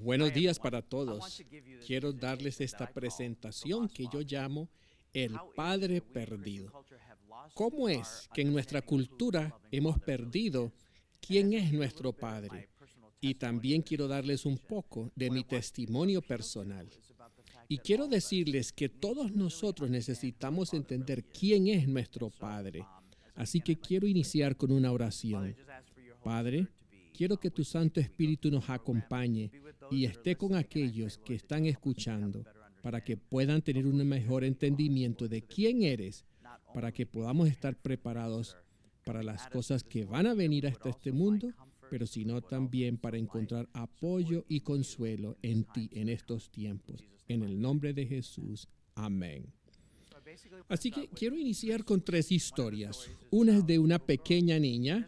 Buenos días para todos. Quiero darles esta presentación que yo llamo El Padre Perdido. ¿Cómo es que en nuestra cultura hemos perdido quién es nuestro Padre? Y también quiero darles un poco de mi testimonio personal. Y quiero decirles que todos nosotros necesitamos entender quién es nuestro Padre. Así que quiero iniciar con una oración. Padre, quiero que tu Santo Espíritu nos acompañe y esté con aquellos que están escuchando para que puedan tener un mejor entendimiento de quién eres, para que podamos estar preparados para las cosas que van a venir hasta este mundo, pero sino también para encontrar apoyo y consuelo en ti en estos tiempos. En el nombre de Jesús. Amén. Así que quiero iniciar con 3 historias. Una es de una pequeña niña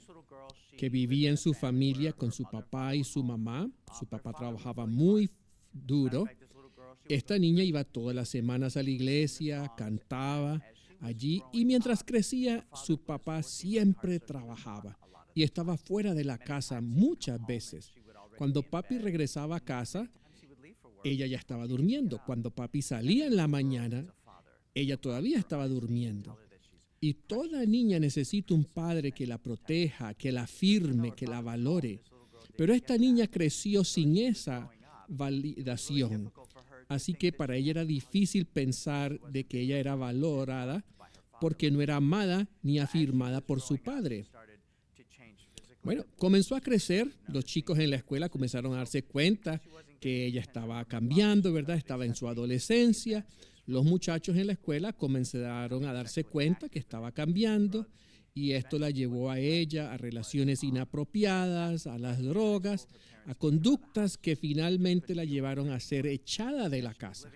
que vivía en su familia con su papá y su mamá. Su papá trabajaba muy duro. Esta niña iba todas las semanas a la iglesia, cantaba allí, y mientras crecía, su papá siempre trabajaba y estaba fuera de la casa muchas veces. Cuando papi regresaba a casa, ella ya estaba durmiendo. Cuando papi salía en la mañana, ella todavía estaba durmiendo. Y toda niña necesita un padre que la proteja, que la afirme, que la valore. Pero esta niña creció sin esa validación. Así que para ella era difícil pensar de que ella era valorada porque no era amada ni afirmada por su padre. Bueno, comenzó a crecer, los chicos en la escuela comenzaron a darse cuenta que ella estaba cambiando, ¿verdad? Estaba en su adolescencia. Los muchachos en la escuela comenzaron a darse cuenta que estaba cambiando y esto la llevó a ella a relaciones inapropiadas, a las drogas, a conductas que finalmente la llevaron a ser echada de la casa.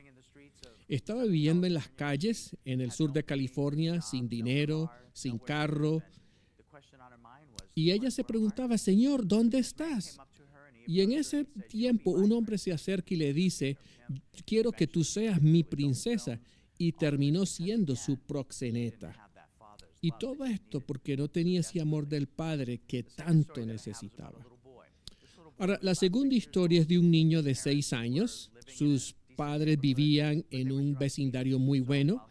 Estaba viviendo en las calles en el sur de California sin dinero, sin carro. Y ella se preguntaba, Señor, ¿dónde estás? Y en ese tiempo un hombre se acerca y le dice, quiero que tú seas mi princesa. Y terminó siendo su proxeneta. Y todo esto porque no tenía ese amor del padre que tanto necesitaba. Ahora, la segunda historia es de un niño de 6 años. Sus padres vivían en un vecindario muy bueno,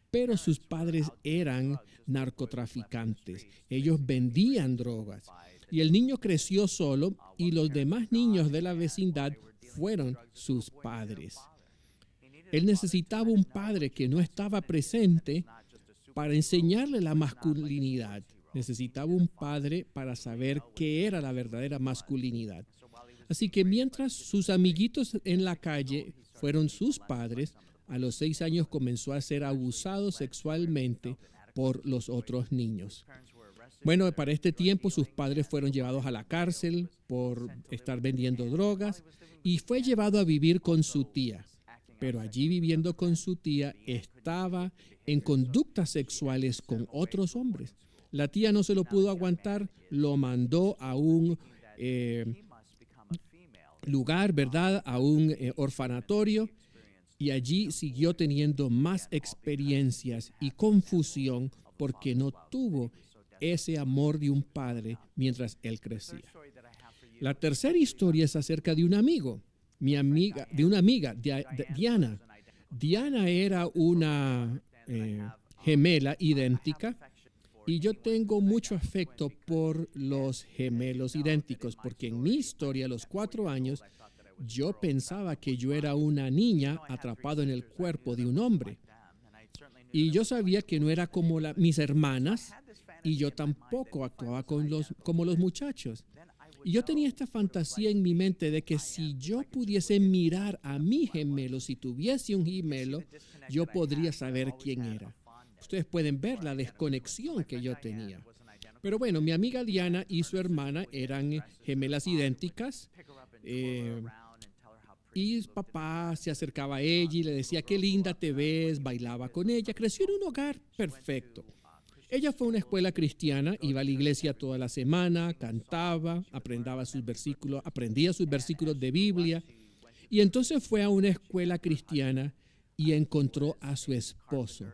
pero sus padres eran narcotraficantes. Ellos vendían drogas. Y el niño creció solo y los demás niños de la vecindad fueron sus padres. Él necesitaba un padre que no estaba presente para enseñarle la masculinidad. Necesitaba un padre para saber qué era la verdadera masculinidad. Así que mientras sus amiguitos en la calle fueron sus padres, a los 6 años comenzó a ser abusado sexualmente por los otros niños. Bueno, para este tiempo sus padres fueron llevados a la cárcel por estar vendiendo drogas y fue llevado a vivir con su tía. Pero allí viviendo con su tía estaba en conductas sexuales con otros hombres. La tía no se lo pudo aguantar, lo mandó a un lugar, ¿verdad? A un orfanatorio. Y allí siguió teniendo más experiencias y confusión porque no tuvo ese amor de un padre mientras él crecía. La tercera historia es acerca de un amigo, Diana. Diana era una gemela idéntica y yo tengo mucho afecto por los gemelos idénticos porque en mi historia, a los 4 años, yo pensaba que yo era una niña atrapada en el cuerpo de un hombre. Y yo sabía que no era como mis hermanas y yo tampoco actuaba como los muchachos. Y yo tenía esta fantasía en mi mente de que si yo pudiese mirar a mi gemelo, si tuviese un gemelo, yo podría saber quién era. Ustedes pueden ver la desconexión que yo tenía. Pero bueno, mi amiga Diana y su hermana eran gemelas idénticas. Y papá se acercaba a ella y le decía, qué linda te ves, bailaba con ella. Creció en un hogar perfecto. Ella fue a una escuela cristiana, iba a la iglesia toda la semana, cantaba, aprendía sus versículos de Biblia. Y entonces fue a una escuela cristiana y encontró a su esposo.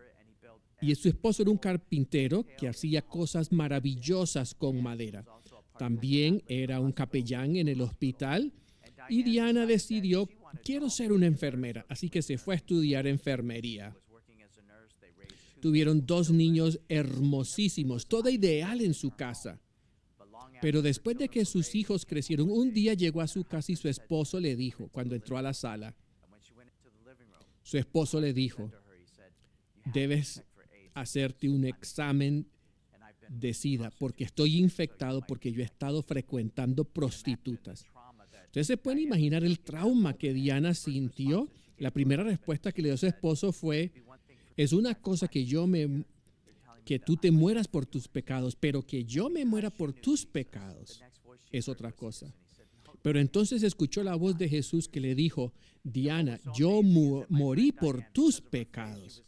Y su esposo era un carpintero que hacía cosas maravillosas con madera. También era un capellán en el hospital Y Diana decidió, quiero ser una enfermera, así que se fue a estudiar enfermería. Tuvieron 2 niños hermosísimos, todo ideal en su casa. Pero después de que sus hijos crecieron, un día llegó a su casa y su esposo le dijo, cuando entró a la sala, su esposo le dijo, debes hacerte un examen de SIDA porque estoy infectado porque yo he estado frecuentando prostitutas. Entonces se pueden imaginar el trauma que Diana sintió. La primera respuesta que le dio su esposo fue, es una cosa que tú te mueras por tus pecados, pero que yo me muera por tus pecados es otra cosa. Pero entonces escuchó la voz de Jesús que le dijo, Diana, yo morí por tus pecados.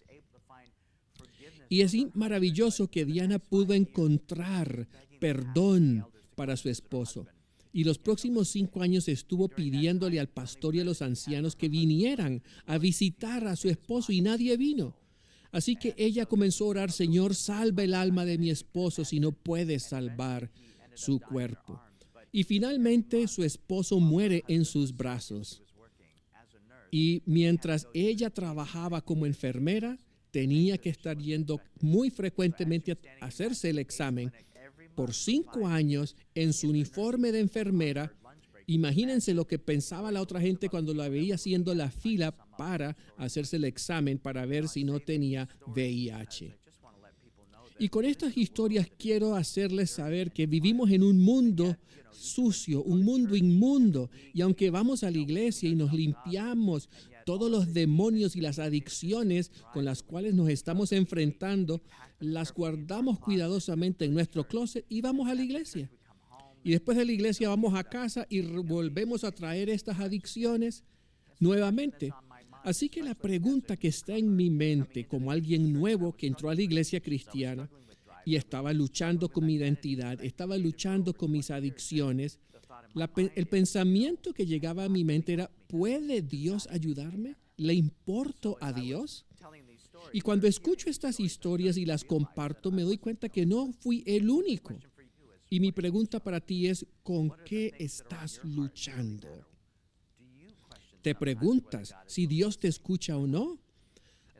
Y es maravilloso que Diana pudo encontrar perdón para su esposo. Y los próximos 5 años estuvo pidiéndole al pastor y a los ancianos que vinieran a visitar a su esposo y nadie vino. Así que ella comenzó a orar, Señor, salva el alma de mi esposo si no puedes salvar su cuerpo. Y finalmente su esposo muere en sus brazos. Y mientras ella trabajaba como enfermera, tenía que estar yendo muy frecuentemente a hacerse el examen. Por 5 años en su uniforme de enfermera. Imagínense lo que pensaba la otra gente cuando la veía haciendo la fila para hacerse el examen para ver si no tenía VIH. Y con estas historias quiero hacerles saber que vivimos en un mundo sucio, un mundo inmundo. Y aunque vamos a la iglesia y nos limpiamos todos los demonios y las adicciones con las cuales nos estamos enfrentando, las guardamos cuidadosamente en nuestro closet y vamos a la iglesia. Y después de la iglesia vamos a casa y volvemos a traer estas adicciones nuevamente. Así que la pregunta que está en mi mente como alguien nuevo que entró a la iglesia cristiana y estaba luchando con mi identidad, estaba luchando con mis adicciones, el pensamiento que llegaba a mi mente era, ¿puede Dios ayudarme? ¿Le importo a Dios? Y cuando escucho estas historias y las comparto, me doy cuenta que no fui el único. Y mi pregunta para ti es, ¿con qué estás luchando? ¿Te preguntas si Dios te escucha o no?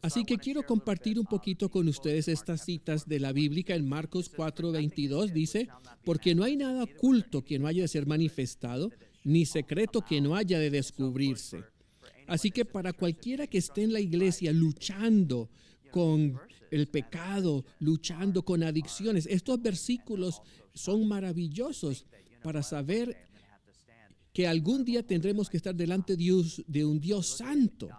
Así que quiero compartir un poquito con ustedes estas citas de la Biblia. En Marcos 4:22 dice, porque no hay nada oculto que no haya de ser manifestado, ni secreto que no haya de descubrirse. Así que para cualquiera que esté en la iglesia luchando con el pecado, luchando con adicciones, estos versículos son maravillosos para saber que algún día tendremos que estar delante de un Dios santo.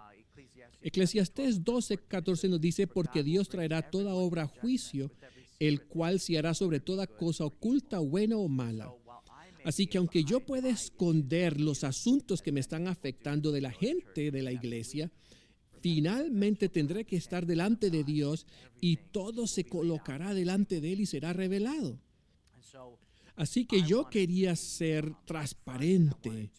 Eclesiastés 12:14 nos dice, porque Dios traerá toda obra a juicio, el cual se hará sobre toda cosa oculta, buena o mala. Así que aunque yo pueda esconder los asuntos que me están afectando de la gente de la iglesia, finalmente tendré que estar delante de Dios y todo se colocará delante de Él y será revelado. Así que yo quería ser transparente.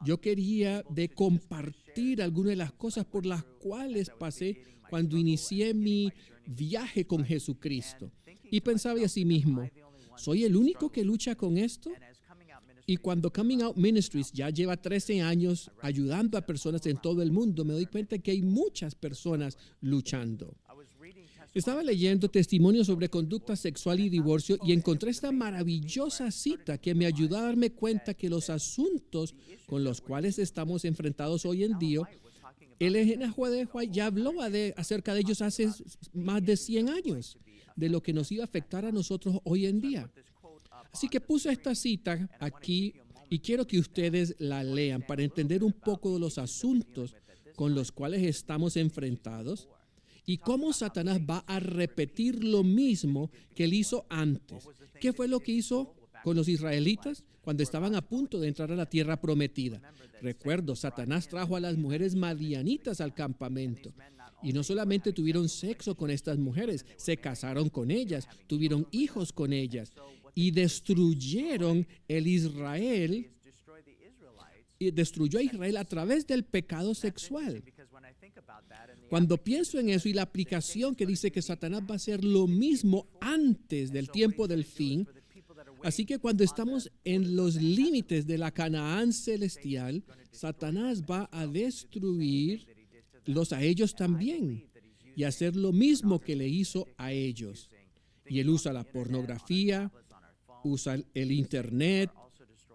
Yo quería compartir algunas de las cosas por las cuales pasé cuando inicié mi viaje con Jesucristo. Y pensaba a sí mismo, ¿soy el único que lucha con esto? Y cuando Coming Out Ministries ya lleva 13 años ayudando a personas en todo el mundo, me doy cuenta que hay muchas personas luchando. Estaba leyendo testimonios sobre conducta sexual y divorcio y encontré esta maravillosa cita que me ayudó a darme cuenta que los asuntos con los cuales estamos enfrentados hoy en día, Elena White ya habló acerca de ellos hace más de 100 años, de lo que nos iba a afectar a nosotros hoy en día. Así que puse esta cita aquí y quiero que ustedes la lean para entender un poco de los asuntos con los cuales estamos enfrentados y cómo Satanás va a repetir lo mismo que él hizo antes. ¿Qué fue lo que hizo con los israelitas cuando estaban a punto de entrar a la tierra prometida? Recuerdo, Satanás trajo a las mujeres madianitas al campamento. Y no solamente tuvieron sexo con estas mujeres, se casaron con ellas, tuvieron hijos con ellas y destruyeron el Israel. Y destruyó a Israel a través del pecado sexual. Cuando pienso en eso y la aplicación que dice que Satanás va a hacer lo mismo antes del tiempo del fin, Así que cuando estamos en los límites de la Canaán celestial, Satanás va a destruirlos a ellos también y hacer lo mismo que le hizo a ellos. Y él usa la pornografía, usa el internet,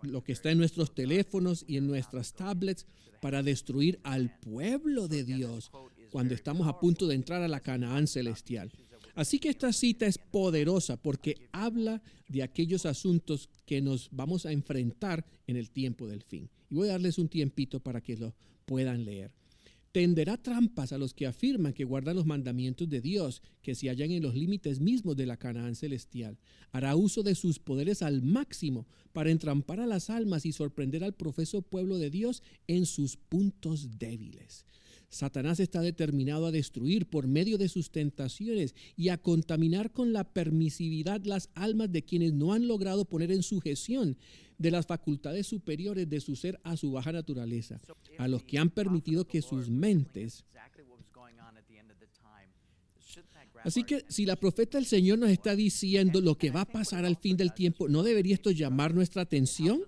lo que está en nuestros teléfonos y en nuestras tablets para destruir al pueblo de Dios cuando estamos a punto de entrar a la Canaán celestial. Así que esta cita es poderosa porque habla de aquellos asuntos que nos vamos a enfrentar en el tiempo del fin. Y voy a darles un tiempito para que lo puedan leer. Tenderá trampas a los que afirman que guardan los mandamientos de Dios, que se hallan en los límites mismos de la Canaán celestial. Hará uso de sus poderes al máximo para entrampar a las almas y sorprender al profeso pueblo de Dios en sus puntos débiles. Satanás está determinado a destruir por medio de sus tentaciones y a contaminar con la permisividad las almas de quienes no han logrado poner en sujeción de las facultades superiores de su ser a su baja naturaleza, a los que han permitido que sus mentes. Así que si la profeta del Señor nos está diciendo lo que va a pasar al fin del tiempo, ¿no debería esto llamar nuestra atención?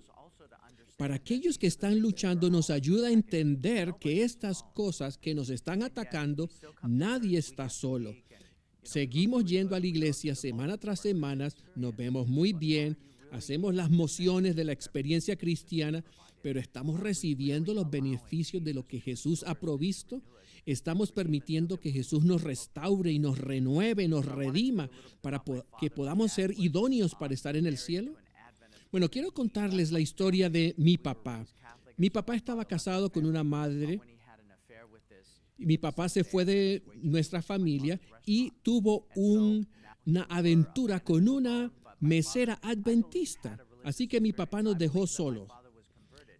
Para aquellos que están luchando, nos ayuda a entender que estas cosas que nos están atacando, nadie está solo. Seguimos yendo a la iglesia semana tras semana, nos vemos muy bien, hacemos las mociones de la experiencia cristiana, pero ¿estamos recibiendo los beneficios de lo que Jesús ha provisto? ¿Estamos permitiendo que Jesús nos restaure y nos renueve, nos redima para que podamos ser idóneos para estar en el cielo? Bueno, quiero contarles la historia de mi papá. Mi papá estaba casado con una madre. Mi papá se fue de nuestra familia y tuvo una aventura con una mesera adventista. Así que mi papá nos dejó solos.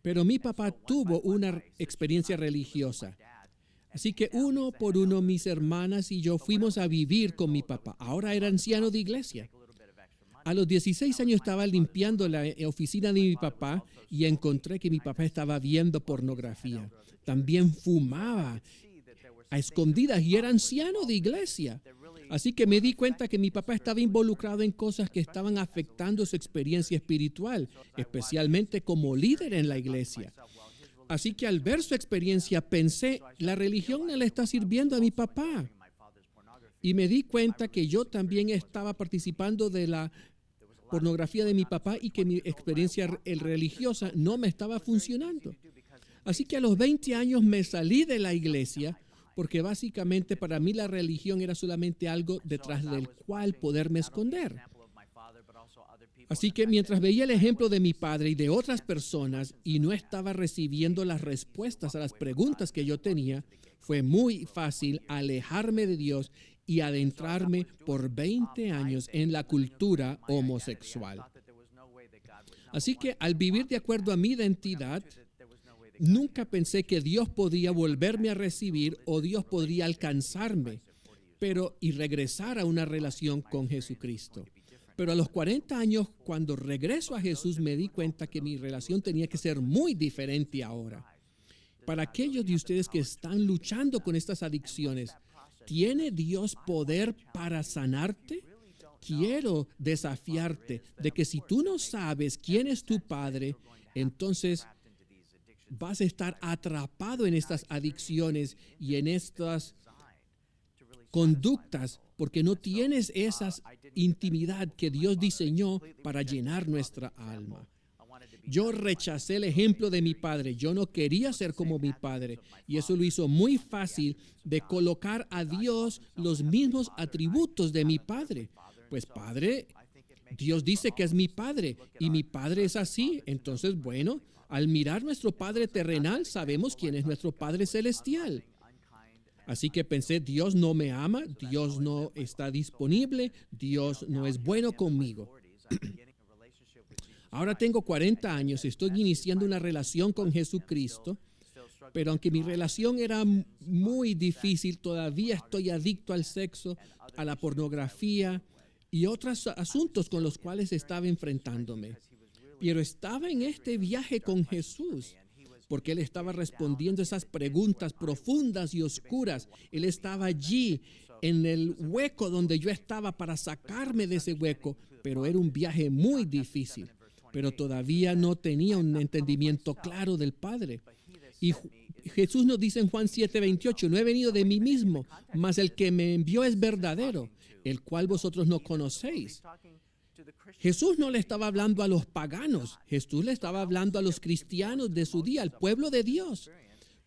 Pero mi papá tuvo una experiencia religiosa. Así que uno por uno mis hermanas y yo fuimos a vivir con mi papá. Ahora era anciano de iglesia. A los 16 años estaba limpiando la oficina de mi papá y encontré que mi papá estaba viendo pornografía. También fumaba a escondidas y era anciano de iglesia. Así que me di cuenta que mi papá estaba involucrado en cosas que estaban afectando su experiencia espiritual, especialmente como líder en la iglesia. Así que al ver su experiencia pensé, la religión no le está sirviendo a mi papá. Y me di cuenta que yo también estaba participando de la pornografía de mi papá y que mi experiencia religiosa no me estaba funcionando. Así que a los 20 años me salí de la iglesia porque básicamente para mí la religión era solamente algo detrás del cual poderme esconder. Así que mientras veía el ejemplo de mi padre y de otras personas y no estaba recibiendo las respuestas a las preguntas que yo tenía, fue muy fácil alejarme de Dios y adentrarme por 20 años en la cultura homosexual. Así que al vivir de acuerdo a mi identidad, nunca pensé que Dios podía volverme a recibir o Dios podría alcanzarme, y regresar a una relación con Jesucristo. Pero a los 40 años, cuando regreso a Jesús, me di cuenta que mi relación tenía que ser muy diferente ahora. Para aquellos de ustedes que están luchando con estas adicciones, ¿tiene Dios poder para sanarte? Quiero desafiarte de que si tú no sabes quién es tu Padre, entonces vas a estar atrapado en estas adicciones y en estas conductas porque no tienes esa intimidad que Dios diseñó para llenar nuestra alma. Yo rechacé el ejemplo de mi padre. Yo no quería ser como mi padre. Y eso lo hizo muy fácil de colocar a Dios los mismos atributos de mi padre. Pues padre, Dios dice que es mi padre y mi padre es así. Entonces, bueno, al mirar nuestro Padre terrenal, sabemos quién es nuestro Padre celestial. Así que pensé, Dios no me ama, Dios no está disponible, Dios no es bueno conmigo. Ahora tengo 40 años, estoy iniciando una relación con Jesucristo, pero aunque mi relación era muy difícil, todavía estoy adicto al sexo, a la pornografía y otros asuntos con los cuales estaba enfrentándome. Pero estaba en este viaje con Jesús, porque Él estaba respondiendo esas preguntas profundas y oscuras. Él estaba allí en el hueco donde yo estaba para sacarme de ese hueco, pero era un viaje muy difícil. Pero todavía no tenía un entendimiento claro del Padre. Y Jesús nos dice en Juan 7:28, no he venido de mí mismo, mas el que me envió es verdadero, el cual vosotros no conocéis. Jesús no le estaba hablando a los paganos, Jesús le estaba hablando a los cristianos de su día, al pueblo de Dios.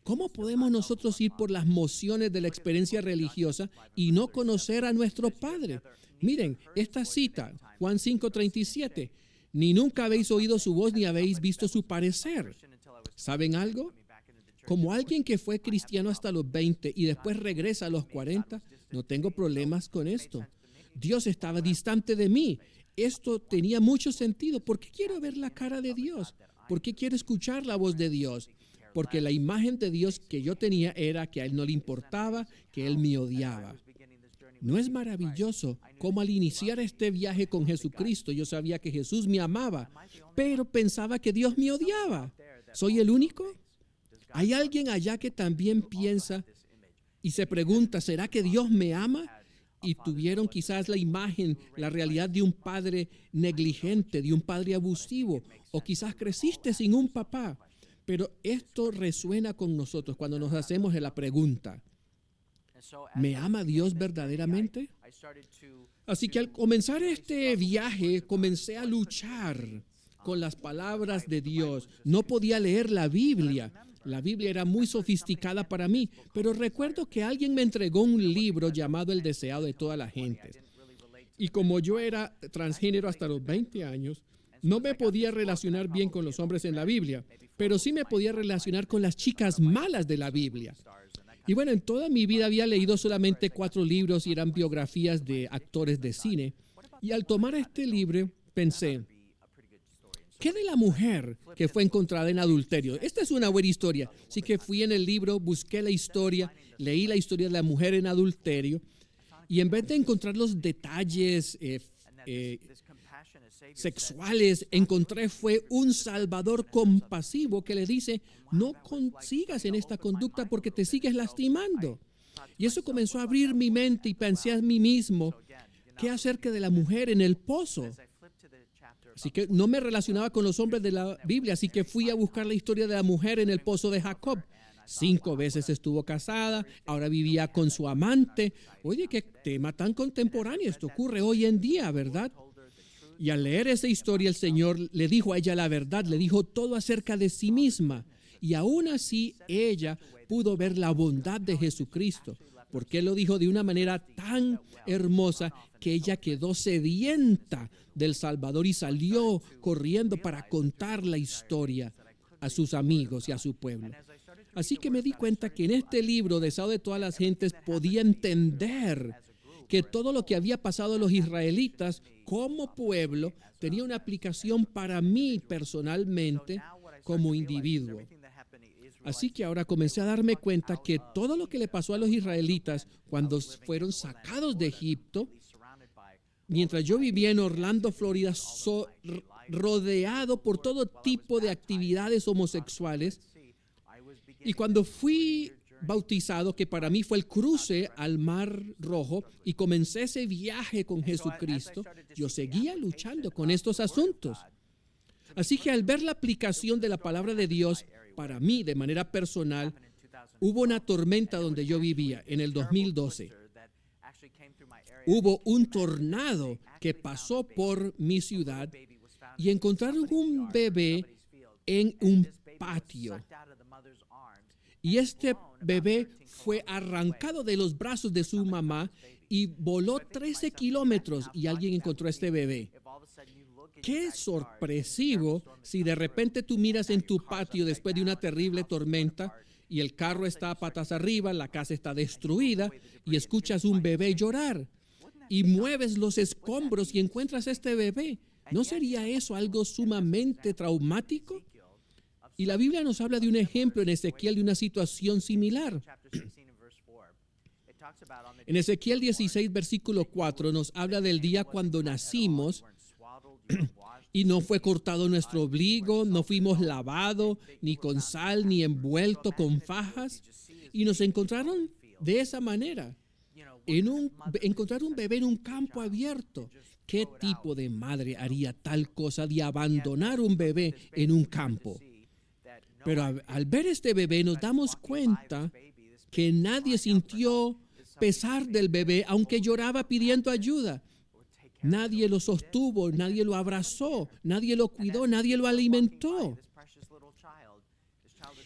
¿Cómo podemos nosotros ir por las mociones de la experiencia religiosa y no conocer a nuestro Padre? Miren, esta cita, Juan 5:37, ni nunca habéis oído su voz ni habéis visto su parecer. ¿Saben algo? Como alguien que fue cristiano hasta los 20 y después regresa a los 40, no tengo problemas con esto. Dios estaba distante de mí. Esto tenía mucho sentido. ¿Por qué quiero ver la cara de Dios? ¿Por qué quiero escuchar la voz de Dios? Porque la imagen de Dios que yo tenía era que a Él no le importaba, que Él me odiaba. ¿No es maravilloso cómo al iniciar este viaje con Jesucristo yo sabía que Jesús me amaba, pero pensaba que Dios me odiaba? ¿Soy el único? ¿Hay alguien allá que también piensa y se pregunta, ¿será que Dios me ama? Y tuvieron quizás la imagen, la realidad de un padre negligente, de un padre abusivo, o quizás creciste sin un papá. Pero esto resuena con nosotros cuando nos hacemos la pregunta, ¿me ama Dios verdaderamente? Así que al comenzar este viaje, comencé a luchar con las palabras de Dios. No podía leer la Biblia. La Biblia era muy sofisticada para mí, pero recuerdo que alguien me entregó un libro llamado El deseado de toda la gente. Y como yo era transgénero hasta los 20 años, no me podía relacionar bien con los hombres en la Biblia, pero sí me podía relacionar con las chicas malas de la Biblia. Y bueno, en toda mi vida había leído solamente 4 libros y eran biografías de actores de cine. Y al tomar este libro pensé, ¿qué de la mujer que fue encontrada en adulterio? Esta es una buena historia. Así que fui en el libro, busqué la historia, leí la historia de la mujer en adulterio y en vez de encontrar los detalles sexuales, encontré fue un salvador compasivo que le dice, no consigas en esta conducta porque te sigues lastimando. Y eso comenzó a abrir mi mente y pensé a mí mismo, ¿qué acerca de la mujer en el pozo? Así que no me relacionaba con los hombres de la Biblia, así que fui a buscar la historia de la mujer en el pozo de Jacob. 5 veces estuvo casada, ahora vivía con su amante. Oye, qué tema tan contemporáneo, esto ocurre hoy en día, ¿verdad? Y al leer esa historia, el Señor le dijo a ella la verdad, le dijo todo acerca de sí misma. Y aún así, ella pudo ver la bondad de Jesucristo, porque Él lo dijo de una manera tan hermosa que ella quedó sedienta del Salvador y salió corriendo para contar la historia a sus amigos y a su pueblo. Así que me di cuenta que en este libro, Deseado de todas las gentes, podía entender que todo lo que había pasado a los israelitas como pueblo tenía una aplicación para mí personalmente como individuo. Así que ahora comencé a darme cuenta que todo lo que le pasó a los israelitas cuando fueron sacados de Egipto, mientras yo vivía en Orlando, Florida, rodeado por todo tipo de actividades homosexuales, y cuando fui bautizado, que para mí fue el cruce al Mar Rojo, y comencé ese viaje con Jesucristo, yo seguía luchando con estos asuntos. Así que al ver la aplicación de la palabra de Dios para mí de manera personal, hubo una tormenta donde yo vivía en el 2012. Hubo un tornado que pasó por mi ciudad y encontraron un bebé en un patio. Y este bebé fue arrancado de los brazos de su mamá y voló 13 kilómetros y alguien encontró a este bebé. Qué sorpresivo si de repente tú miras en tu patio después de una terrible tormenta y el carro está a patas arriba, la casa está destruida y escuchas un bebé llorar y mueves los escombros y encuentras a este bebé. ¿No sería eso algo sumamente traumático? Y la Biblia nos habla de un ejemplo en Ezequiel de una situación similar. En Ezequiel 16, versículo 4, nos habla del día cuando nacimos y no fue cortado nuestro ombligo, no fuimos lavados ni con sal ni envuelto con fajas, y nos encontraron de esa manera. encontrar un bebé en un campo abierto. ¿Qué tipo de madre haría tal cosa de abandonar un bebé en un campo? Pero al ver este bebé nos damos cuenta que nadie sintió pesar del bebé, aunque lloraba pidiendo ayuda. Nadie lo sostuvo, nadie lo abrazó, nadie lo cuidó, nadie lo alimentó.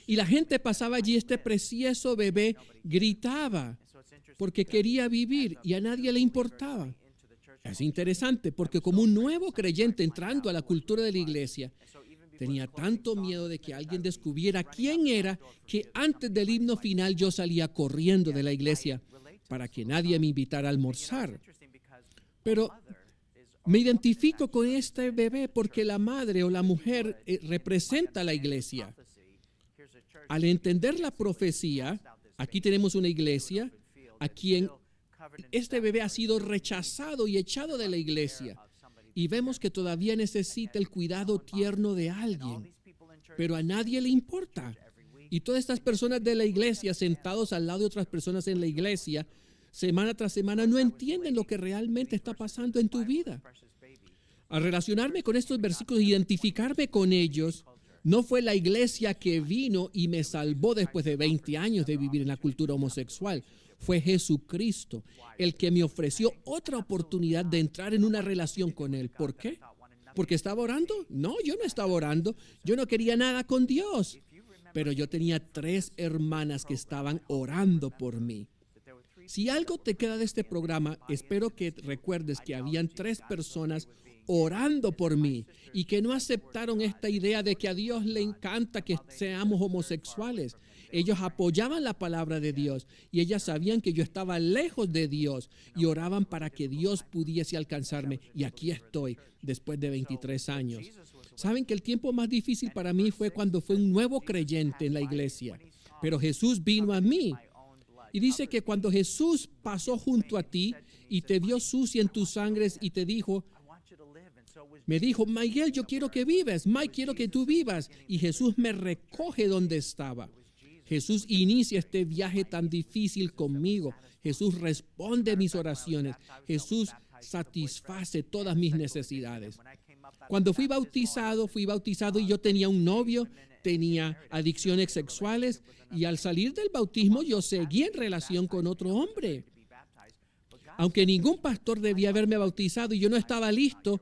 Y la gente pasaba allí, este precioso bebé gritaba porque quería vivir y a nadie le importaba. Es interesante porque como un nuevo creyente entrando a la cultura de la iglesia, tenía tanto miedo de que alguien descubriera quién era que antes del himno final yo salía corriendo de la iglesia para que nadie me invitara a almorzar. Pero me identifico con este bebé porque la madre o la mujer representa a la iglesia. Al entender la profecía, aquí tenemos una iglesia a quien este bebé ha sido rechazado y echado de la iglesia. Y vemos que todavía necesita el cuidado tierno de alguien, pero a nadie le importa. Y todas estas personas de la iglesia, sentados al lado de otras personas en la iglesia, semana tras semana, no entienden lo que realmente está pasando en tu vida. Al relacionarme con estos versículos, identificarme con ellos, no fue la iglesia que vino y me salvó después de 20 años de vivir en la cultura homosexual. Fue Jesucristo el que me ofreció otra oportunidad de entrar en una relación con Él. ¿Por qué? ¿Porque estaba orando? No, yo no estaba orando. Yo no quería nada con Dios. Pero yo tenía 3 hermanas que estaban orando por mí. Si algo te queda de este programa, espero que recuerdes que habían 3 personas orando por mí y que no aceptaron esta idea de que a Dios le encanta que seamos homosexuales. Ellos apoyaban la palabra de Dios y ellas sabían que yo estaba lejos de Dios y oraban para que Dios pudiese alcanzarme. Y aquí estoy después de 23 años. Saben que el tiempo más difícil para mí fue cuando fue un nuevo creyente en la iglesia. Pero Jesús vino a mí. Y dice que cuando Jesús pasó junto a ti y te vio sucia en tus sangres y te dijo, me dijo, Miguel, yo quiero que vivas. Mike, quiero que tú vivas. Y Jesús me recoge donde estaba. Jesús inicia este viaje tan difícil conmigo. Jesús responde mis oraciones. Jesús satisface todas mis necesidades. Cuando fui bautizado y yo tenía un novio, tenía adicciones sexuales y al salir del bautismo yo seguí en relación con otro hombre. Aunque ningún pastor debía haberme bautizado y yo no estaba listo,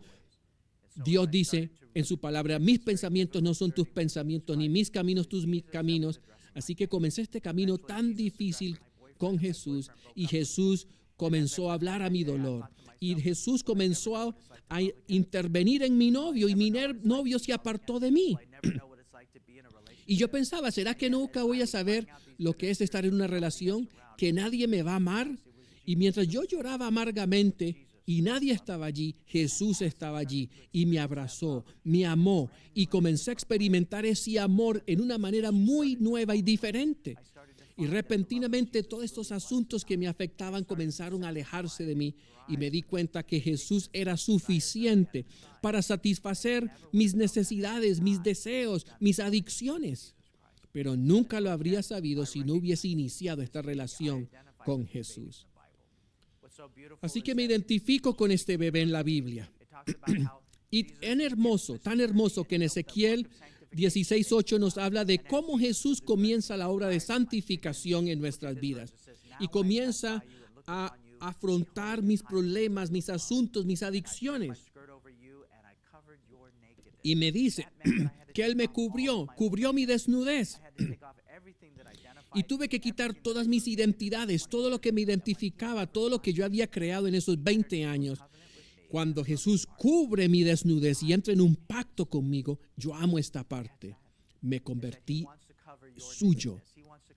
Dios dice en su palabra, mis pensamientos no son tus pensamientos, ni mis caminos tus caminos. Así que comencé este camino tan difícil con Jesús y Jesús comenzó a hablar a mi dolor. Y Jesús comenzó a intervenir en mi novio y mi novio se apartó de mí. Y yo pensaba, ¿será que nunca voy a saber lo que es estar en una relación? ¿Que nadie me va a amar? Y mientras yo lloraba amargamente y nadie estaba allí, Jesús estaba allí y me abrazó, me amó y comencé a experimentar ese amor en una manera muy nueva y diferente. Y repentinamente todos estos asuntos que me afectaban comenzaron a alejarse de mí y me di cuenta que Jesús era suficiente para satisfacer mis necesidades, mis deseos, mis adicciones. Pero nunca lo habría sabido si no hubiese iniciado esta relación con Jesús. Así que me identifico con este bebé en la Biblia. Y tan hermoso que en Ezequiel 16:8 nos habla de cómo Jesús comienza la obra de santificación en nuestras vidas y comienza a afrontar mis problemas, mis asuntos, mis adicciones. Y me dice que Él me cubrió mi desnudez. Y tuve que quitar todas mis identidades, todo lo que me identificaba, todo lo que yo había creado en esos 20 años. Cuando Jesús cubre mi desnudez y entra en un pacto conmigo, yo amo esta parte. Me convertí suyo.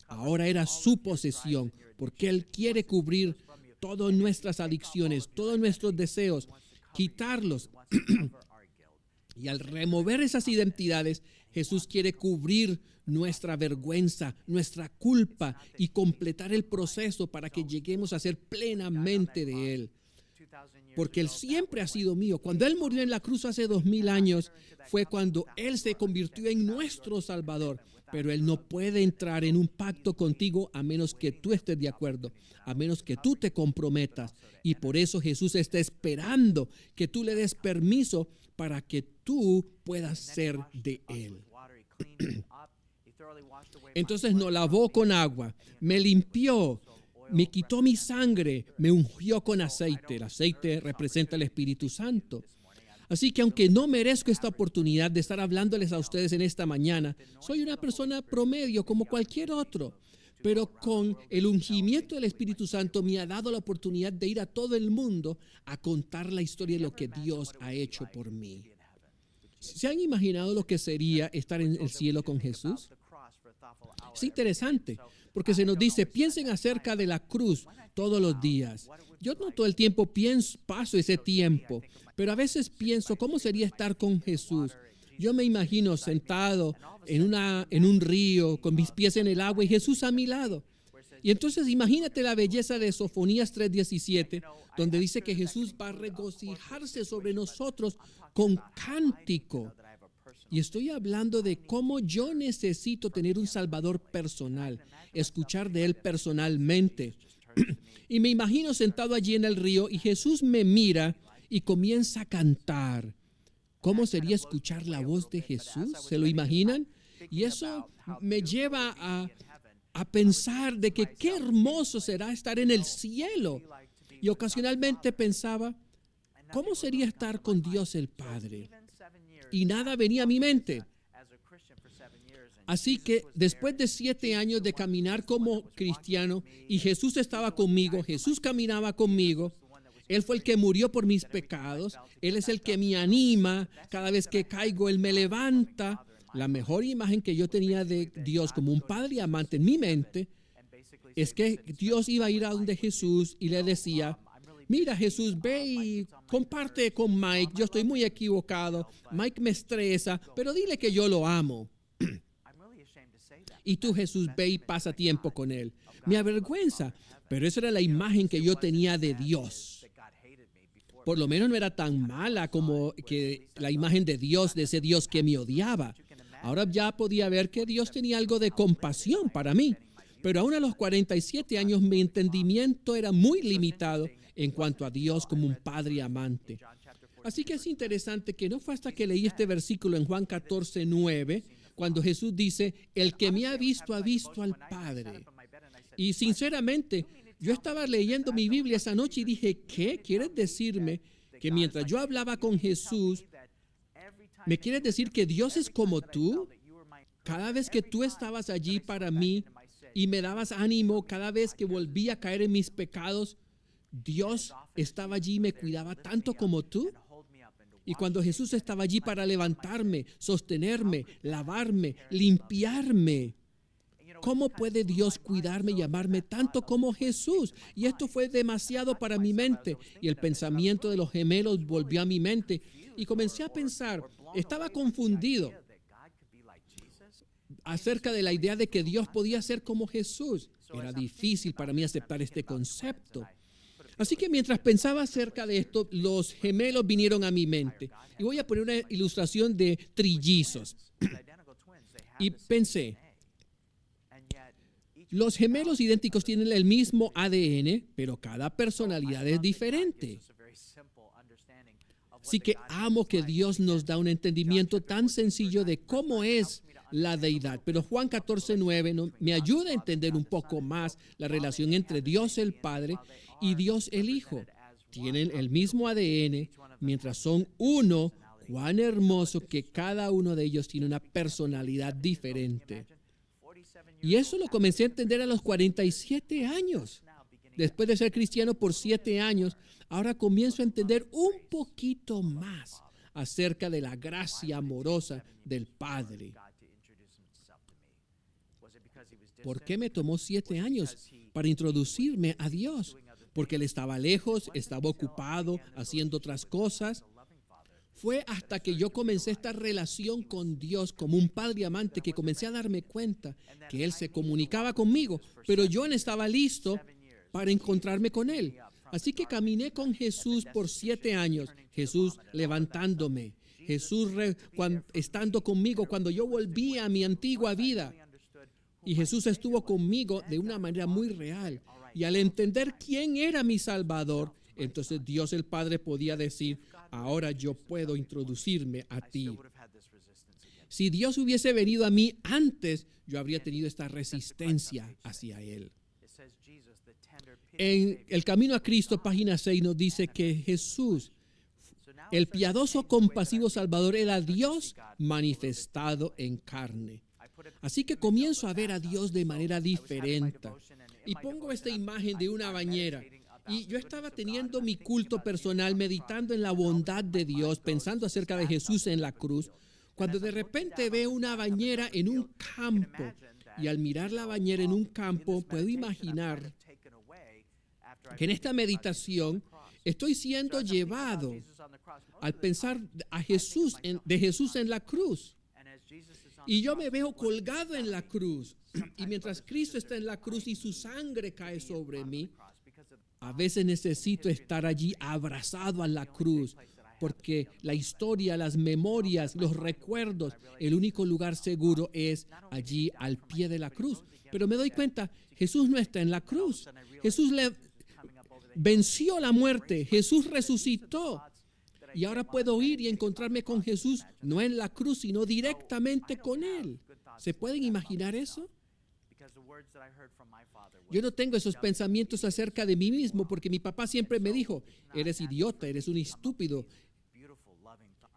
Ahora era su posesión, porque Él quiere cubrir todas nuestras adicciones, todos nuestros deseos, quitarlos. Y al remover esas identidades, Jesús quiere cubrir nuestra vergüenza, nuestra culpa y completar el proceso para que lleguemos a ser plenamente de Él. Porque Él siempre ha sido mío. Cuando Él murió en la cruz hace 2000 años, fue cuando Él se convirtió en nuestro Salvador. pero Él no puede entrar en un pacto contigo a menos que tú estés de acuerdo, a menos que tú te comprometas. Y por eso Jesús está esperando que tú le des permiso para que tú puedas ser de Él. Entonces nos lavó con agua, me limpió, me quitó mi sangre, me ungió con aceite. El aceite representa el Espíritu Santo. Así que aunque no merezco esta oportunidad de estar hablándoles a ustedes en esta mañana, soy una persona promedio como cualquier otro. Pero con el ungimiento del Espíritu Santo me ha dado la oportunidad de ir a todo el mundo a contar la historia de lo que Dios ha hecho por mí. ¿Se han imaginado lo que sería estar en el cielo con Jesús? Es interesante, porque se nos dice, piensen acerca de la cruz todos los días. Yo no todo el tiempo paso ese tiempo, pero a veces pienso, ¿cómo sería estar con Jesús? Yo me imagino sentado en un río, con mis pies en el agua y Jesús a mi lado. Y entonces imagínate la belleza de Sofonías 3:17, donde dice que Jesús va a regocijarse sobre nosotros con cántico. Y estoy hablando de cómo yo necesito tener un Salvador personal, escuchar de Él personalmente. Y me imagino sentado allí en el río y Jesús me mira y comienza a cantar. ¿Cómo sería escuchar la voz de Jesús? ¿Se lo imaginan? Y eso me lleva a pensar de que qué hermoso será estar en el cielo. Y ocasionalmente pensaba, ¿cómo sería estar con Dios el Padre? Y nada venía a mi mente. Así que después de 7 años de caminar como cristiano y Jesús estaba conmigo, Jesús caminaba conmigo, Él fue el que murió por mis pecados, Él es el que me anima, cada vez que caigo Él me levanta. La mejor imagen que yo tenía de Dios como un padre amante en mi mente es que Dios iba a ir a donde Jesús y le decía, mira Jesús, ve y comparte con Mike, yo estoy muy equivocado, Mike me estresa, pero dile que yo lo amo. Y tú Jesús, ve y pasa tiempo con él. Me avergüenza, pero esa era la imagen que yo tenía de Dios. Por lo menos no era tan mala como que la imagen de Dios, de ese Dios que me odiaba. Ahora ya podía ver que Dios tenía algo de compasión para mí. Pero aún a los 47 años mi entendimiento era muy limitado en cuanto a Dios como un padre amante. Así que es interesante que no fue hasta que leí este versículo en Juan 14:9, cuando Jesús dice, el que me ha visto al Padre. Y sinceramente, yo estaba leyendo mi Biblia esa noche y dije, ¿qué? ¿Quieres decirme que mientras yo hablaba con Jesús, me quieres decir que Dios es como tú? Cada vez que tú estabas allí para mí y me dabas ánimo, cada vez que volví a caer en mis pecados, Dios estaba allí y me cuidaba tanto como tú. Y cuando Jesús estaba allí para levantarme, sostenerme, lavarme, limpiarme, ¿cómo puede Dios cuidarme y amarme tanto como Jesús? Y esto fue demasiado para mi mente. Y el pensamiento de los gemelos volvió a mi mente. Y comencé a pensar, estaba confundido acerca de la idea de que Dios podía ser como Jesús. Era difícil para mí aceptar este concepto. Así que mientras pensaba acerca de esto, los gemelos vinieron a mi mente. Y voy a poner una ilustración de trillizos. Y pensé, los gemelos idénticos tienen el mismo ADN, pero cada personalidad es diferente. Así que amo que Dios nos da un entendimiento tan sencillo de cómo es la deidad. Pero Juan 14:9 me ayuda a entender un poco más la relación entre Dios el Padre y Dios el Hijo. Tienen el mismo ADN, mientras son uno. Cuán hermoso que cada uno de ellos tiene una personalidad diferente. Y eso lo comencé a entender a los 47 años. Después de ser cristiano por 7 años, ahora comienzo a entender un poquito más acerca de la gracia amorosa del Padre. ¿Por qué me tomó 7 años para introducirme a Dios? Porque Él estaba lejos, estaba ocupado, haciendo otras cosas. Fue hasta que yo comencé esta relación con Dios como un padre amante que comencé a darme cuenta que Él se comunicaba conmigo, pero yo no estaba listo para encontrarme con Él. Así que caminé con Jesús por 7 años, Jesús levantándome, Jesús estando conmigo cuando yo volví a mi antigua vida. Y Jesús estuvo conmigo de una manera muy real. Y al entender quién era mi Salvador, entonces Dios el Padre podía decir, ahora yo puedo introducirme a ti. Si Dios hubiese venido a mí antes, yo habría tenido esta resistencia hacia Él. En El Camino a Cristo, página 6, nos dice que Jesús, el piadoso, compasivo Salvador, era Dios manifestado en carne. Así que comienzo a ver a Dios de manera diferente. Y pongo esta imagen de una bañera. Y yo estaba teniendo mi culto personal, meditando en la bondad de Dios, pensando acerca de Jesús en la cruz, cuando de repente veo una bañera en un campo. Y al mirar la bañera en un campo, puedo imaginar que en esta meditación estoy siendo llevado al pensar a Jesús de Jesús en la cruz. Y yo me veo colgado en la cruz. Y mientras Cristo está en la cruz y su sangre cae sobre mí, a veces necesito estar allí abrazado a la cruz, porque la historia, las memorias, los recuerdos, el único lugar seguro es allí al pie de la cruz. Pero me doy cuenta, Jesús no está en la cruz. Jesús venció la muerte. Jesús resucitó. Y ahora puedo ir y encontrarme con Jesús, no en la cruz, sino directamente con Él. ¿Se pueden imaginar eso? Yo no tengo esos pensamientos acerca de mí mismo porque mi papá siempre me dijo, eres idiota, eres un estúpido.